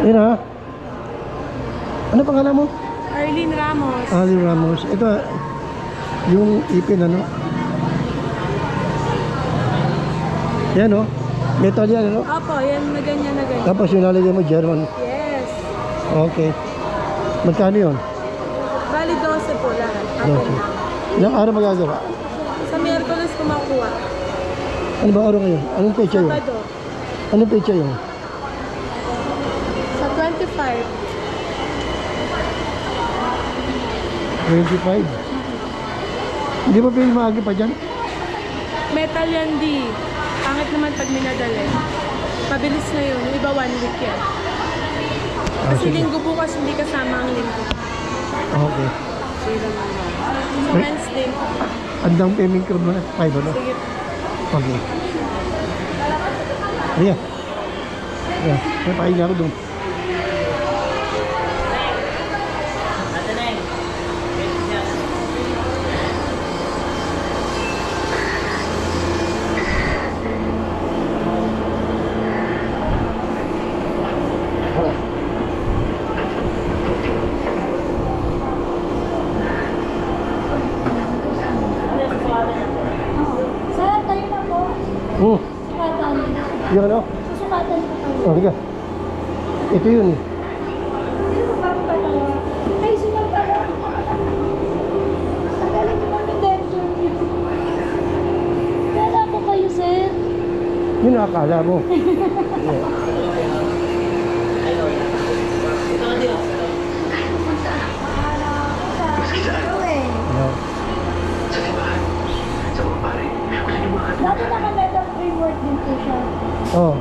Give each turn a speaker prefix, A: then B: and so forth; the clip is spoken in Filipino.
A: Yun ha. Ano pangalan mo?
B: Arlene Ramos.
A: Arlene Ramos. Ito, yung ipin ano. Yan o. Metal yan ano.
B: Opo, yan na ganyan na ganyan.
A: Tapos yung lalagyan mo German.
B: Yes.
A: Okay. Magkano yun?
B: Bali 12 po lahat.
A: Dosi. Ilang araw magagawa?
B: Sa Miyerkules ko makuha.
A: Ano ba araw ngayon? Anong pecha yun?
B: Sabado.
A: Anong pecha yun?
B: Sa 25.
A: 25. Hindi ba pwede maagi pa dyan?
B: Metal yan di. Pangit naman pag minadali. Pabilis na yun. Yung iba 1 week yan. Kasi
A: sige.
B: linggo bukas hindi kasama ang linggo.
A: Okay.
B: So Wednesday.
A: Andang payment curve mo na. 5 ano?
B: Sige.
A: Okay. Ayan. Ayan. May pahinga ako doon.
C: Sir, tayo na po. Sukatan.
A: Yung ano?
C: Susukatan po tayo.
A: Oh, higa. Ito yun eh.
C: Sino po bago pa tayo? Ay, sunod pa po. Tagaling ko ng denture niyo. Kala po kayo, sir.
A: Yun ang akala mo. Yeah. Yeah.
C: Dati naka-metal framework din po siya.
A: Oh.